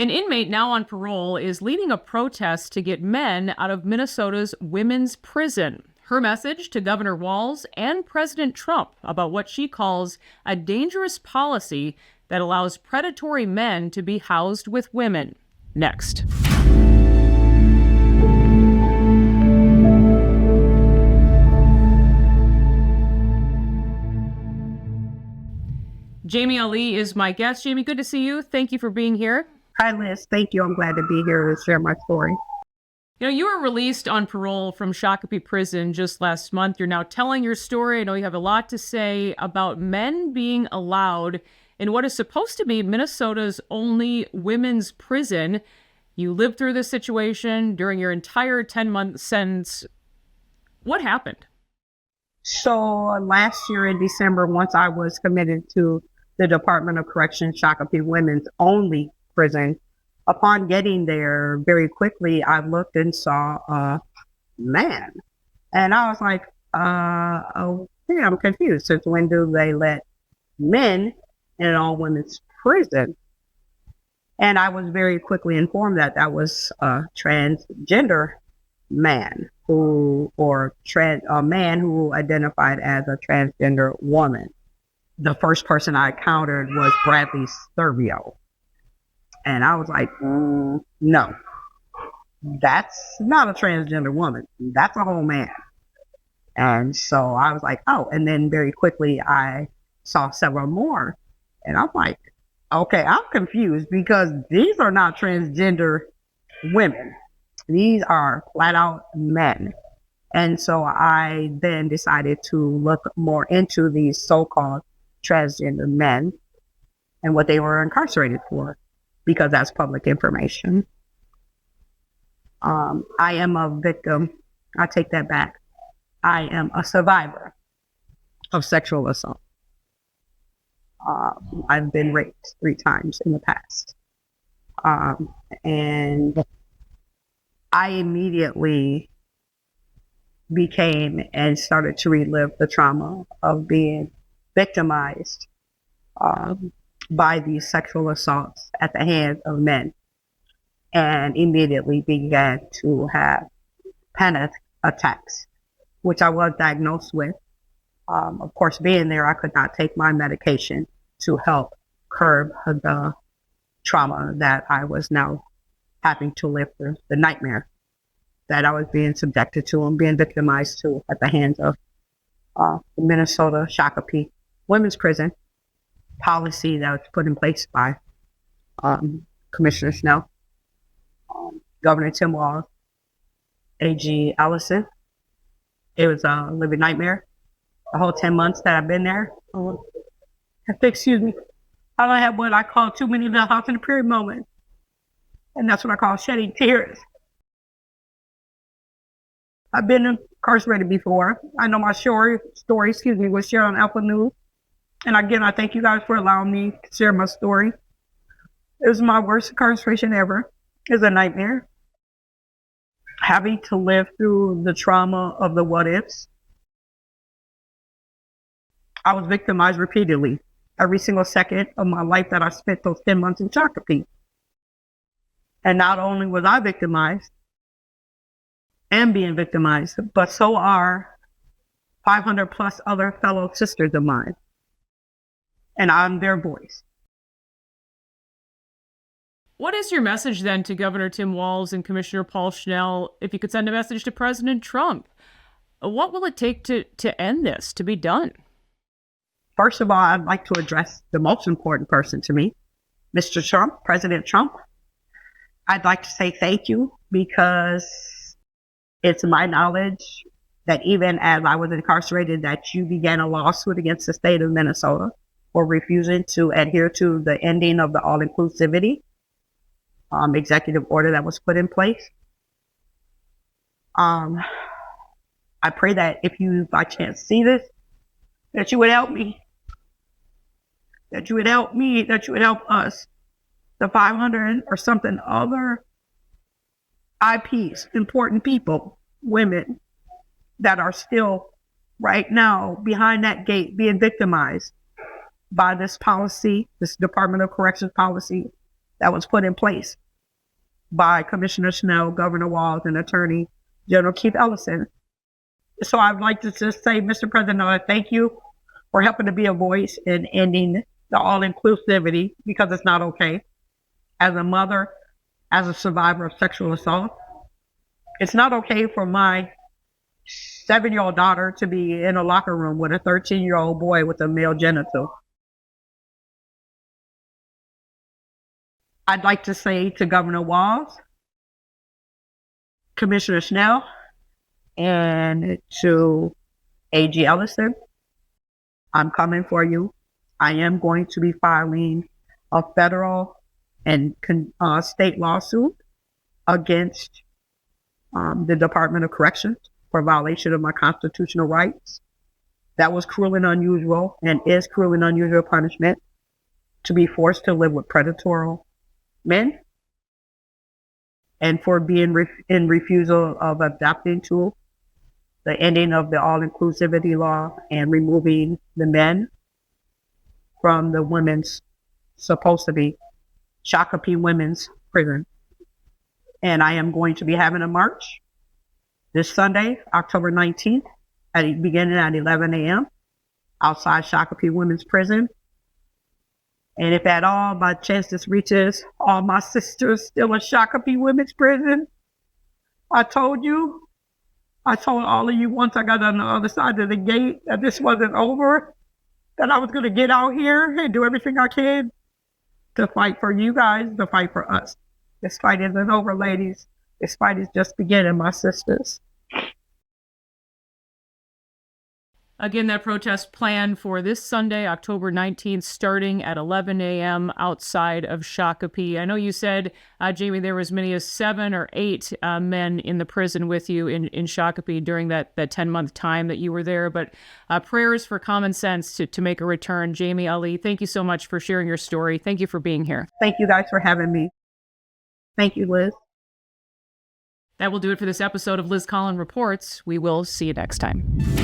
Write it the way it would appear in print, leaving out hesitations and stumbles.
An inmate now on parole is leading a protest to get men out of Minnesota's women's prison. Her message to Governor Walz and President Trump about what she calls a dangerous policy that allows predatory men to be housed with women. Next. Jayme Ali is my guest. Jayme, good to see you. Thank you for being here. Hi, Liz. Thank you. I'm glad to be here to share my story. You were released on parole from Shakopee prison just last month. You're now telling your story. I know you have a lot to say about men being allowed in what is supposed to be Minnesota's only women's prison. You lived through this situation during your entire 10-month sentence. What happened? So last year in December, once I was committed to the Department of Corrections Shakopee Women's only prison, upon getting there, very quickly, I looked and saw a man. And I was like, okay, I'm confused. Since when do they let men in an all women's prison? And I was very quickly informed that that was a transgender man a man who identified as a transgender woman. The first person I encountered was Bradley Servio. And I was like, no, that's not a transgender woman. That's a whole man. And so I was like, oh, and then very quickly I saw several more. And I'm like, okay, I'm confused because these are not transgender women. These are flat out men. And so I then decided to look more into these so-called transgender men and what they were incarcerated for, because that's public information. I am a victim. I take that back. I am a survivor of sexual assault. I've been raped 3 times in the past. And I immediately became and started to relive the trauma of being victimized by these sexual assaults at the hands of men, and immediately began to have panic attacks, which I was diagnosed with. Of course, being there, I could not take my medication to help curb the trauma that I was now having to live through, the nightmare that I was being subjected to and being victimized to at the hands of the Minnesota Shakopee Women's Prison policy that was put in place by Commissioner Snell, Governor Tim Walz, AG Allison. It was a living nightmare. The whole 10 months that I've been there, excuse me, I don't have what I call too many little house in the period moments. And that's what I call shedding tears. I've been incarcerated before. I know my story, was shared on Alpha News. And again, I thank you guys for allowing me to share my story. It was my worst incarceration ever. It was a nightmare. Having to live through the trauma of the what ifs. I was victimized repeatedly. Every single second of my life that I spent those 10 months in Shakopee. And not only was I victimized and being victimized, but so are 500 plus other fellow sisters of mine. And I'm their voice. What is your message then to Governor Tim Walz and Commissioner Paul Schnell, if you could send a message to President Trump? What will it take to end this, to be done? First of all, I'd like to address the most important person to me, Mr. Trump, President Trump. I'd like to say thank you, because it's my knowledge that even as I was incarcerated, that you began a lawsuit against the state of Minnesota for refusing to adhere to the ending of the all-inclusivity executive order that was put in place. I pray that if you by chance see this, that you would help me, that you would help me, that you would help us, the 500 or something other IPs, important people, women that are still right now behind that gate being victimized by this policy, this Department of Corrections policy that was put in place by Commissioner Snell, Governor Walz, and Attorney General Keith Ellison. So I'd like to just say, Mr. President, I thank you for helping to be a voice in ending the all-inclusivity, because it's not okay. As a mother, as a survivor of sexual assault, it's not okay for my 7-year-old daughter to be in a locker room with a 13-year-old boy with a male genital. I'd like to say to Governor Walz, Commissioner Snell, and to AG Ellison, I'm coming for you. I am going to be filing a federal and state lawsuit against the Department of Corrections for violation of my constitutional rights. That was cruel and unusual, and is cruel and unusual punishment to be forced to live with predatory men, and for being in refusal of adapting to the ending of the all-inclusivity law and removing the men from the women's, supposed to be Shakopee women's prison. And I am going to be having a march this Sunday, October 19th, beginning at 11 a.m. outside Shakopee women's prison. And if at all by chance this reaches all my sisters still in Shakopee women's prison, I told all of you once I got on the other side of the gate that this wasn't over, that I was going to get out here and do everything I can to fight for you guys, to fight for us. This fight isn't over, ladies. This fight is just beginning, my sisters. Again, that protest planned for this Sunday, October 19th, starting at 11 a.m. outside of Shakopee. I know you said, Jayme, there was as many as 7 or 8 men in the prison with you in Shakopee during that 10-month time that you were there. But prayers for common sense to make a return. Jayme Ali, thank you so much for sharing your story. Thank you for being here. Thank you guys for having me. Thank you, Liz. That will do it for this episode of Liz Collin Reports. We will see you next time.